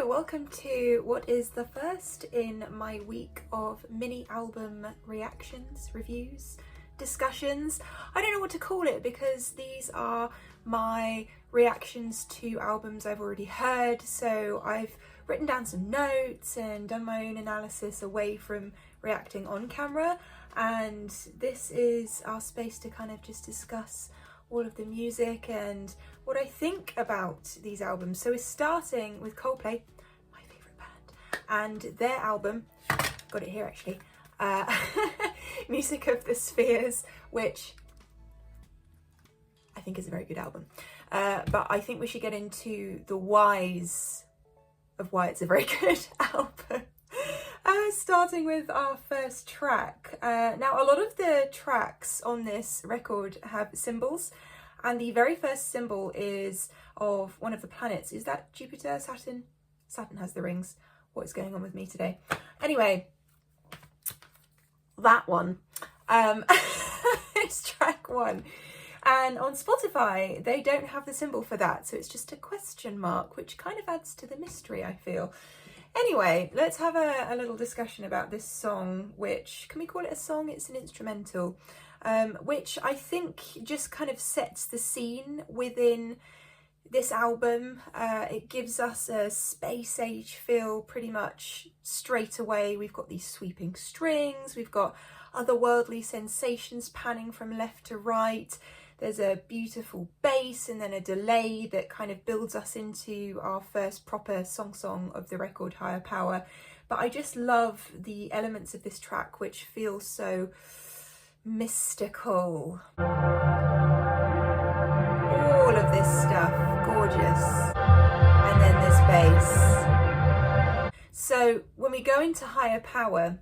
Hello, welcome to what is the first in my week of mini album reactions, reviews, discussions. I don't know what to call it because these are my reactions to albums I've already heard, so I've written down some notes and done my own analysis away from reacting on camera, and this is our space to kind of just discuss all of the music and what I think about these albums. So we're starting with Coldplay, my favourite band, and their album, got it here actually, Music of the Spheres, which I think is a very good album. But I think we should get into the whys of why it's a very good album. Starting with our first track. Now, a lot of the tracks on this record have symbols, and the very first symbol is of one of the planets. Is that Jupiter? Saturn? Saturn has the rings. What is going on with me today? Anyway, that one. It's track one. And on Spotify, they don't have the symbol for that, so it's just a question mark, which kind of adds to the mystery, I feel. Anyway, let's have a little discussion about this song, which, can we call it a song? It's an instrumental, which I think just kind of sets the scene within this album. It gives us a space age feel pretty much straight away. We've got these sweeping strings, we've got otherworldly sensations panning from left to right. There's a beautiful bass and then a delay that kind of builds us into our first proper song of the record, Higher Power. But I just love the elements of this track which feel so mystical. All of this stuff, gorgeous. And then this bass. So when we go into Higher Power,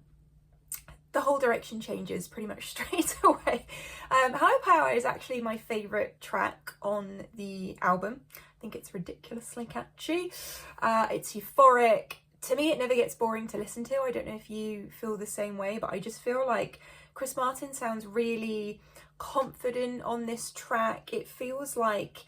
the whole direction changes pretty much straight away. Higher Power is actually my favourite track on the album. I think it's ridiculously catchy. It's euphoric. To me, it never gets boring to listen to. I don't know if you feel the same way, but I just feel like Chris Martin sounds really confident on this track. It feels like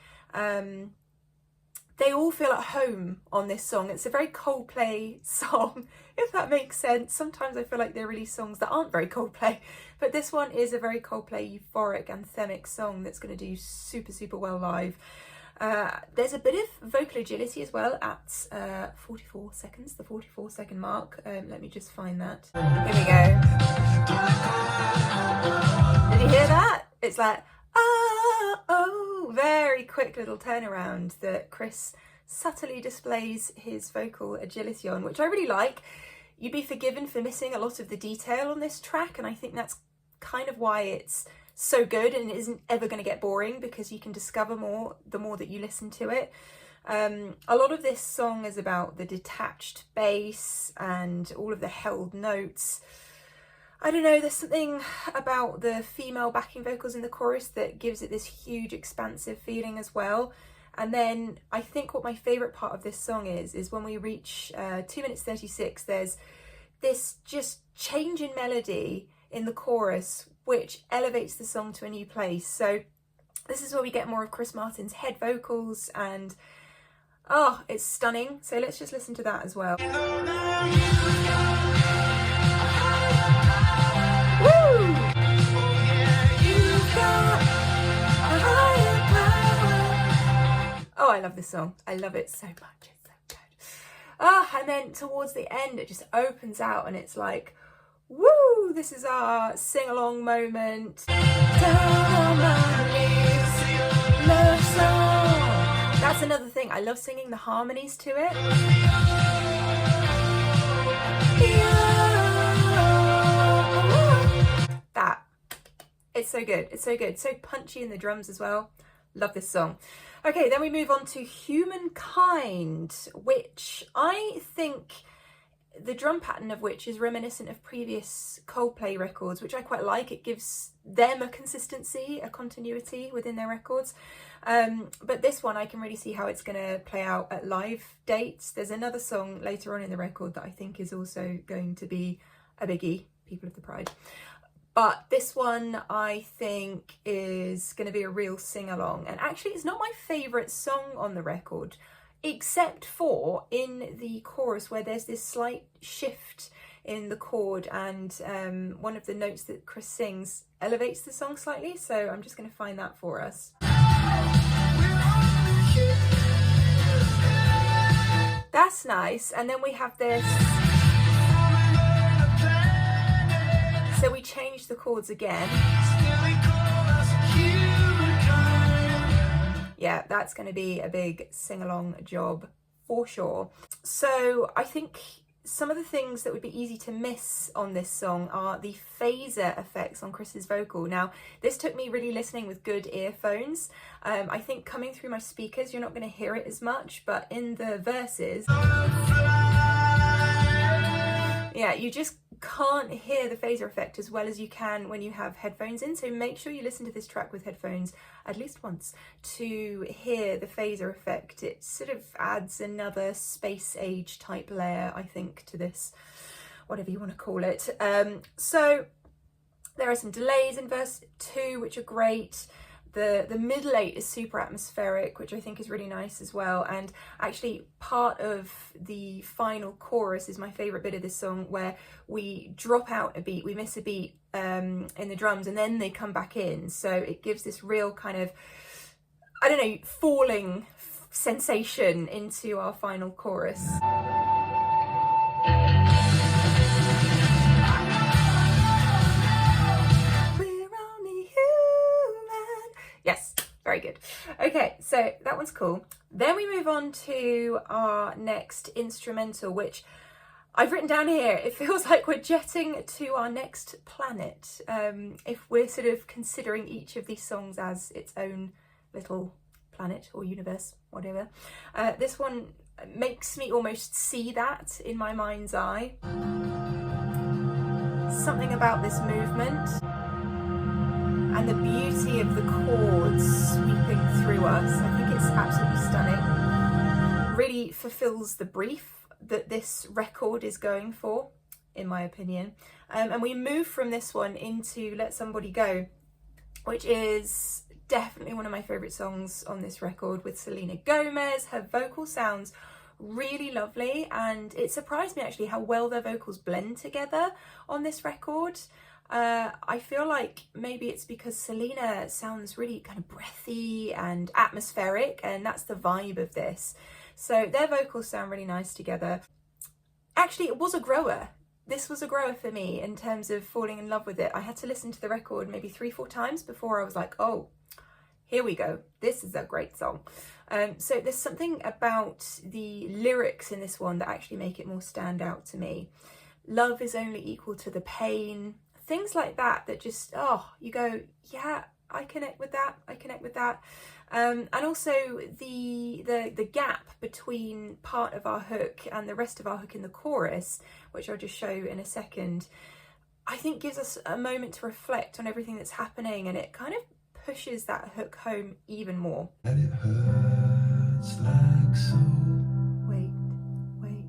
they all feel at home on this song. It's a very Coldplay song, if that makes sense. Sometimes I feel like they release songs that aren't very Coldplay, but this one is a very Coldplay euphoric anthemic song that's going to do super well live. There's a bit of vocal agility as well at 44 seconds, the 44-second mark. Let me just find that. Here we go. Did you hear that? It's like, oh, very quick little turnaround that Chris subtly displays his vocal agility on, which I really like. You'd be forgiven for missing a lot of the detail on this track, and I think that's kind of why it's so good and it isn't ever going to get boring, because you can discover more the more that you listen to it. A lot of this song is about the detached bass and all of the held notes. I don't know, there's something about the female backing vocals in the chorus that gives it this huge expansive feeling as well. And then I think what my favourite part of this song is when we reach 2 minutes 36, there's this just change in melody in the chorus which elevates the song to a new place. So this is where we get more of Chris Martin's head vocals, and oh, it's stunning. So let's just listen to that as well. Oh, I love this song. I love it so much. It's so good. And then towards the end, it just opens out and it's like, woo, this is our sing-along moment. That's another thing. I love singing the harmonies to it. That. It's so good. It's so good. So punchy in the drums as well. Love this song. Okay, then we move on to Humankind, which I think the drum pattern of which is reminiscent of previous Coldplay records, which I quite like. It gives them a consistency, a continuity within their records. But this one, I can really see how it's going to play out at live dates. There's another song later on in the record that I think is also going to be a biggie, People of the Pride. But this one, I think, is going to be a real sing-along. And actually, it's not my favourite song on the record. except for in the chorus where there's this slight shift in the chord, and one of the notes that Chris sings elevates the song slightly. So I'm just going to find that for us. That's nice. And then we have this. So we change the chords again. Yeah, that's going to be a big sing-along job for sure. So I think some of the things that would be easy to miss on this song are the phaser effects on Chris's vocal. Now, this took me really listening with good earphones. I think coming through my speakers, you're not going to hear it as much, but in the verses, yeah, you just can't hear the phaser effect as well as you can when you have headphones in. So make sure you listen to this track with headphones at least once to hear the phaser effect. It sort of adds another space age type layer, I think, to this, whatever you want to call it. So there are some delays in verse 2, which are great. The middle 8 is super atmospheric, which I think is really nice as well. And actually part of the final chorus is my favourite bit of this song, where we drop out a beat, we miss a beat in the drums, and then they come back in. So it gives this real kind of, I don't know, falling sensation into our final chorus. Yes, very good. Okay, so that one's cool. Then we move on to our next instrumental, which I've written down here. It feels like we're jetting to our next planet, if we're sort of considering each of these songs as its own little planet or universe, whatever. This one makes me almost see that in my mind's eye. Something about this movement and the beauty of the chords sweeping through us. I think it's absolutely stunning. Really fulfills the brief that this record is going for, in my opinion. And we move from this one into Let Somebody Go, which is definitely one of my favourite songs on this record, with Selena Gomez. Her vocal sounds really lovely, and it surprised me actually how well their vocals blend together on this record. I feel like maybe it's because Selena sounds really kind of breathy and atmospheric, and that's the vibe of this. So their vocals sound really nice together. Actually, it was a grower. This was a grower for me in terms of falling in love with it. I had to listen to the record maybe 3-4 times before I was like, oh, here we go. This is a great song. So there's something about the lyrics in this one that actually make it more stand out to me. Love is only equal to the pain. Things like that just, oh, you go, yeah, I connect with that. I connect with that. And also the gap between part of our hook and the rest of our hook in the chorus, which I'll just show in a second, I think gives us a moment to reflect on everything that's happening, and it kind of pushes that hook home even more. And it hurts like so. Wait, wait,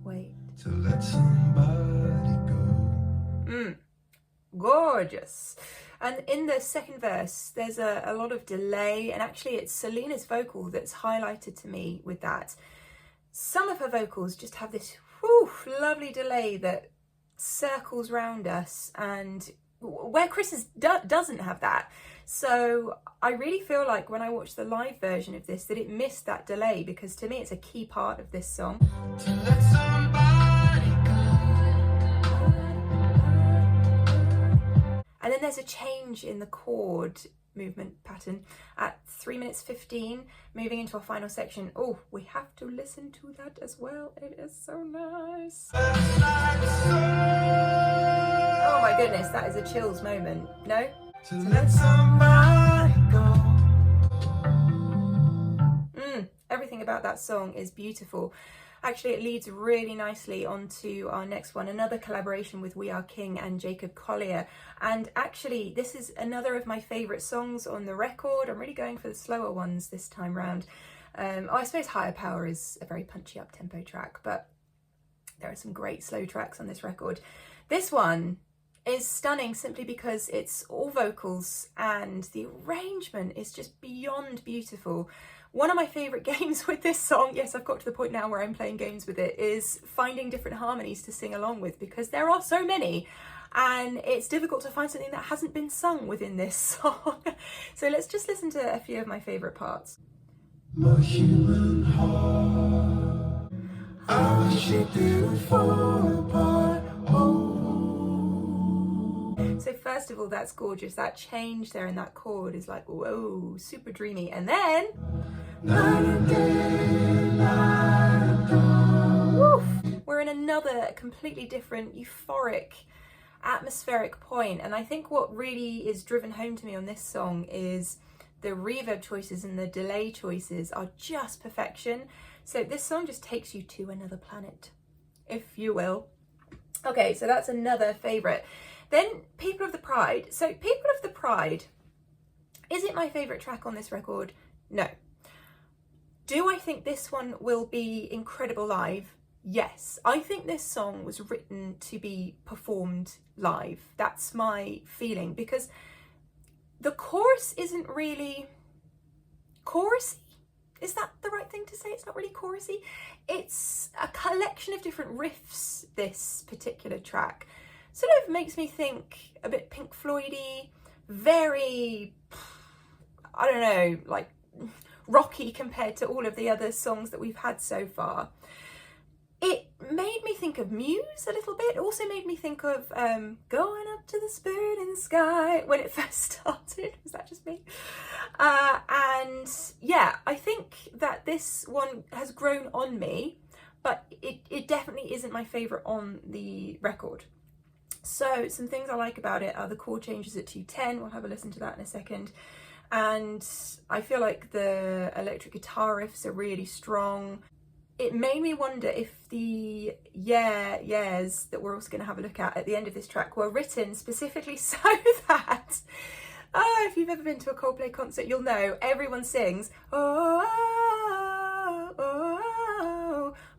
wait. To let somebody go. Gorgeous. And in the second verse there's a lot of delay, and actually it's Selena's vocal that's highlighted to me with that. Some of her vocals just have this lovely delay that circles round us, and where Chris's doesn't have that. So I really feel like when I watched the live version of this that it missed that delay, because to me it's a key part of this song. To let somebody go. And then there's a change in the chord movement pattern at 3 minutes 15, moving into our final section. Oh, we have to listen to that as well. It is so nice. Oh my goodness, that is a chills moment. No? To let somebody go. Everything about that song is beautiful. Actually, it leads really nicely onto our next one, another collaboration with We Are King and Jacob Collier. And actually, this is another of my favourite songs on the record. I'm really going for the slower ones this time round. I suppose Higher Power is a very punchy up-tempo track, but there are some great slow tracks on this record. This one is stunning simply because it's all vocals, and the arrangement is just beyond beautiful, One of my favourite games with this song, yes, I've got to the point now where I'm playing games with it, is finding different harmonies to sing along with, because there are so many and it's difficult to find something that hasn't been sung within this song. So let's just listen to a few of my favourite parts. My human heart, I wish it didn't fall apart. So first of all, that's gorgeous. That change there in that chord is like, whoa, super dreamy. And then, Night and day, night and dawn. woof, we're in another completely different, euphoric, atmospheric point. And I think what really is driven home to me on this song is the reverb choices and the delay choices are just perfection. So this song just takes you to another planet, if you will. Okay, so that's another favourite. Then People of the Pride. So People of the Pride, is it my favourite track on this record? No. Do I think this one will be incredible live? Yes. I think this song was written to be performed live. That's my feeling, because the chorus isn't really chorusy. Is that the right thing to say? It's not really chorusy. It's a collection of different riffs, this particular track. Sort of makes me think a bit Pink Floyd-y, very, I don't know, like rocky compared to all of the other songs that we've had so far. It made me think of Muse a little bit. It also made me think of Going Up to the Spirit in the Sky when it first started. Was that just me? And yeah, I think that this one has grown on me, but it definitely isn't my favourite on the record. So some things I like about it are the chord changes at 210. We'll have a listen to that in a second. And I feel like the electric guitar riffs are really strong. It made me wonder if the yeahs that we're also going to have a look at the end of this track were written specifically so that, if you've ever been to a Coldplay concert, you'll know everyone sings oh,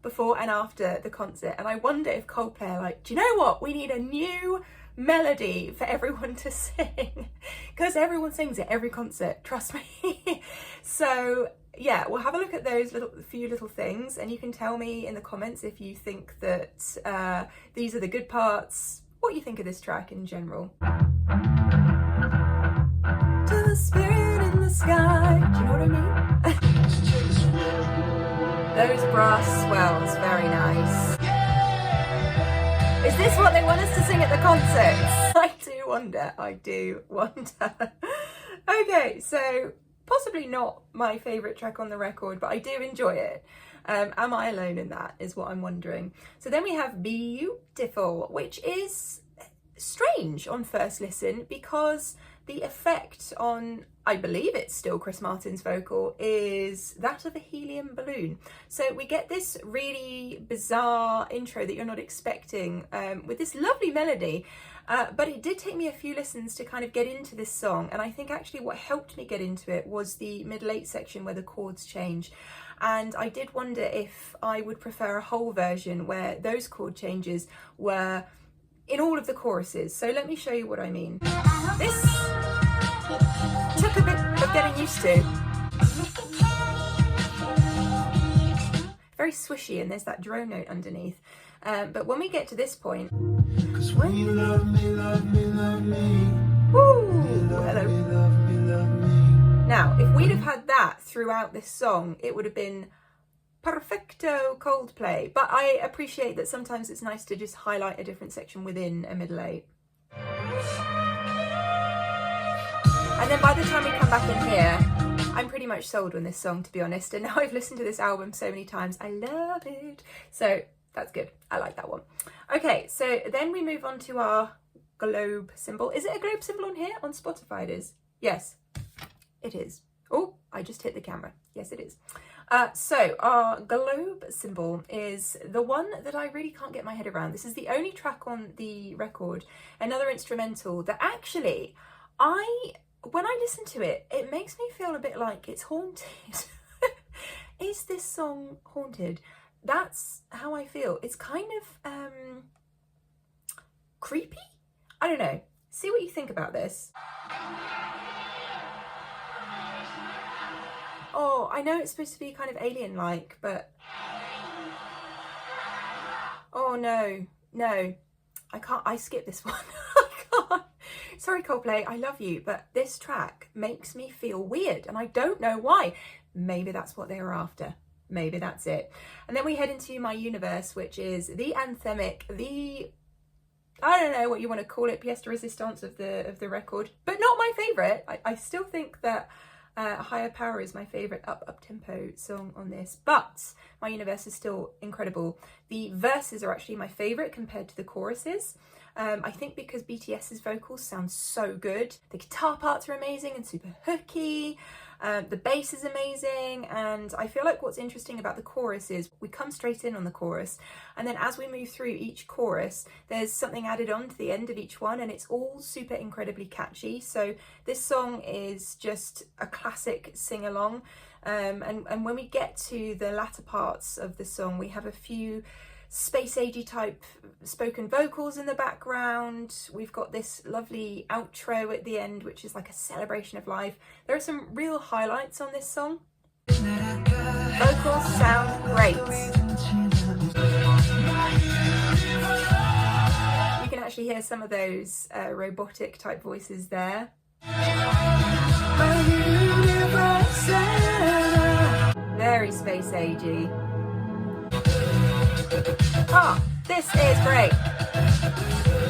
before and after the concert. And I wonder if Coldplay are like, do you know what? We need a new melody for everyone to sing, because everyone sings at every concert, trust me. So yeah, we'll have a look at those few little things, and you can tell me in the comments if you think that these are the good parts, what you think of this track in general. To the spirit in the sky, do you know what I mean? Those brass swells, very nice. Is this what they want us to sing at the concerts? I do wonder. Okay, so possibly not my favourite track on the record, but I do enjoy it. Am I alone in that, is what I'm wondering. So then we have Beautiful, which is strange on first listen, because the effect on, I believe it's still Chris Martin's vocal, is that of a helium balloon. So we get this really bizarre intro that you're not expecting, with this lovely melody. But it did take me a few listens to kind of get into this song, and I think actually what helped me get into it was the middle 8 section where the chords change. And I did wonder if I would prefer a whole version where those chord changes were in all of the choruses. So let me show you what I mean. This took a bit of getting used to. Very swishy, and there's that drone note underneath. But when we get to this point, 'Cause when you love me, love me, love me. woo, hello. Love me, love me. Now, if we'd have had that throughout this song, it would have been perfecto Coldplay. But I appreciate that sometimes it's nice to just highlight a different section within a middle 8. And then by the time we come back in here, I'm pretty much sold on this song, to be honest. And now I've listened to this album so many times, I love it. So that's good. I like that one. Okay, so then we move on to our globe symbol. Is it a globe symbol on here? On Spotify it is. Yes, it is. Oh, I just hit the camera. Yes, it is. So our globe symbol is the one that I really can't get my head around. This is the only track on the record, another instrumental that actually, when I listen to it, it makes me feel a bit like it's haunted. Is this song haunted? That's how I feel. It's kind of creepy? I don't know. See what you think about this. Oh, I know it's supposed to be kind of alien-like, but... Oh no, I can't, I skip this one. I can't. Sorry Coldplay, I love you, but this track makes me feel weird and I don't know why. Maybe that's what they were after. Maybe that's it. And then we head into My Universe, which is the anthemic, I don't know what you want to call it, pièce de résistance of the record, but not my favourite. I still think that Higher Power is my favourite up-tempo song on this, but My Universe is still incredible. The verses are actually my favourite compared to the choruses. I think because BTS's vocals sound so good. The guitar parts are amazing and super hooky. The bass is amazing, and I feel like what's interesting about the chorus is we come straight in on the chorus, and then as we move through each chorus there's something added on to the end of each one, and it's all super incredibly catchy. So this song is just a classic sing-along, and when we get to the latter parts of the song we have a few space-agey type spoken vocals in the background. We've got this lovely outro at the end, which is like a celebration of life. There are some real highlights on this song. Vocals sound great. You can actually hear some of those robotic type voices there. Very space-agey. Ah, this is great.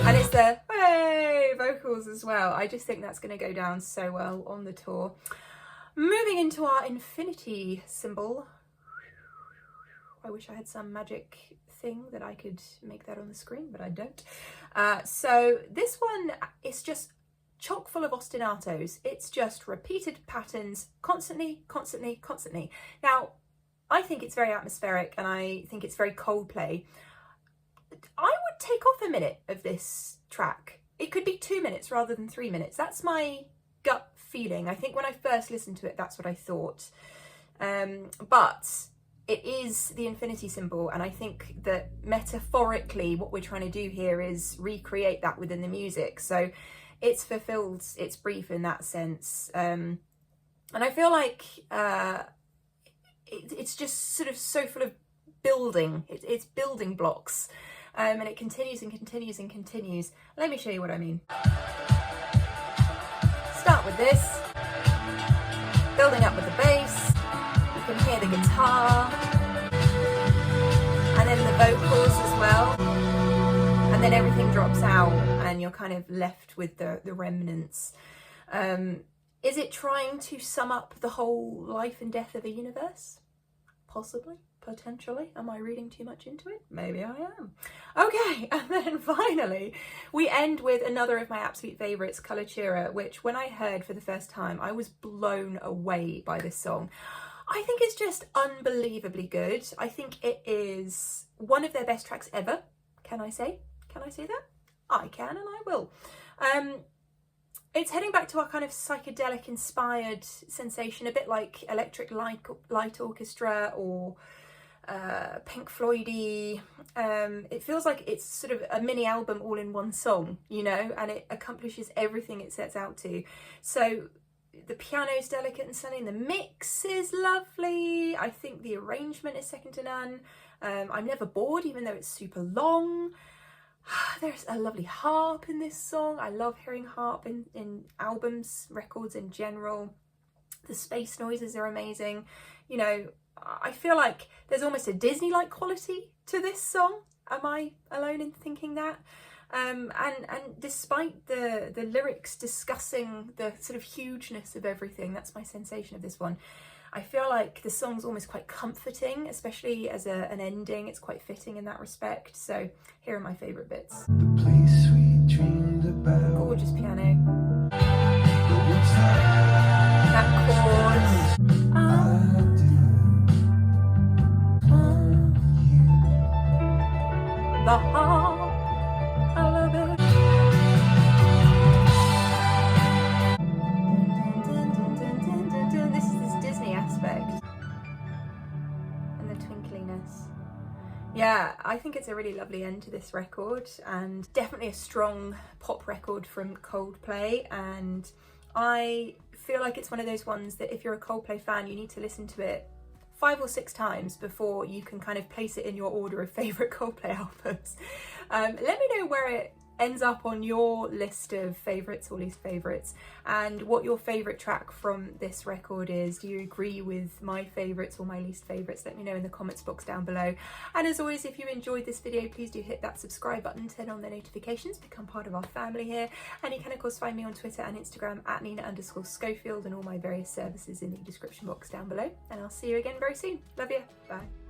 And it's the hey vocals as well. I just think that's going to go down so well on the tour. Moving into our infinity symbol. I wish I had some magic thing that I could make that on the screen, but I don't. So this one is just chock full of ostinatos. It's just repeated patterns constantly. Now, I think it's very atmospheric and I think it's very Coldplay. I would take off a minute of this track. It could be 2 minutes rather than 3 minutes. That's my gut feeling. I think when I first listened to it, that's what I thought. But it is the infinity symbol, and I think that metaphorically what we're trying to do here is recreate that within the music. So it's fulfilled its brief in that sense. And I feel like it's just sort of so full of building. It's building blocks. And it continues and continues and continues. Let me show you what I mean. Start with this. Building up with the bass. You can hear the guitar. And then the vocals as well. And then everything drops out and you're kind of left with the remnants. Is it trying to sum up the whole life and death of a universe? Possibly, potentially. Am I reading too much into it? Maybe I am. Okay, and then finally, we end with another of my absolute favourites, Kolotura, which when I heard for the first time, I was blown away by this song. I think it's just unbelievably good. I think it is one of their best tracks ever. Can I say that? I can and I will. It's heading back to our kind of psychedelic inspired sensation, a bit like Electric Light Orchestra or Pink Floyd-y. It feels like it's sort of a mini album all in one song, you know, and it accomplishes everything it sets out to. So the piano's delicate and sunny, and the mix is lovely. I think the arrangement is second to none. I'm never bored, even though it's super long. There's a lovely harp in this song. I love hearing harp in albums, records in general. The space noises are amazing. You know, I feel like there's almost a Disney-like quality to this song. Am I alone in thinking that? And despite the lyrics discussing the sort of hugeness of everything, that's my sensation of this one. I feel like the song's almost quite comforting, especially as an ending. It's quite fitting in that respect. So here are my favourite bits. The place we dreamed about. Gorgeous piano. That chord. The harp. I love it. This is this Disney aspect and the twinkliness. Yeah, I think it's a really lovely end to this record, and definitely a strong pop record from Coldplay, and I feel like it's one of those ones that if you're a Coldplay fan, you need to listen to it 5 or 6 times before you can kind of place it in your order of favourite Coldplay albums. Let me know where it ends up on your list of favourites or least favourites, and what your favourite track from this record is. Do you agree with my favourites or my least favourites? Let me know in the comments box down below. And as always, if you enjoyed this video, please do hit that subscribe button, turn on the notifications, become part of our family here. And you can of course find me on Twitter and Instagram at Nina_Schofield, and all my various services in the description box down below. And I'll see you again very soon. Love you. Bye.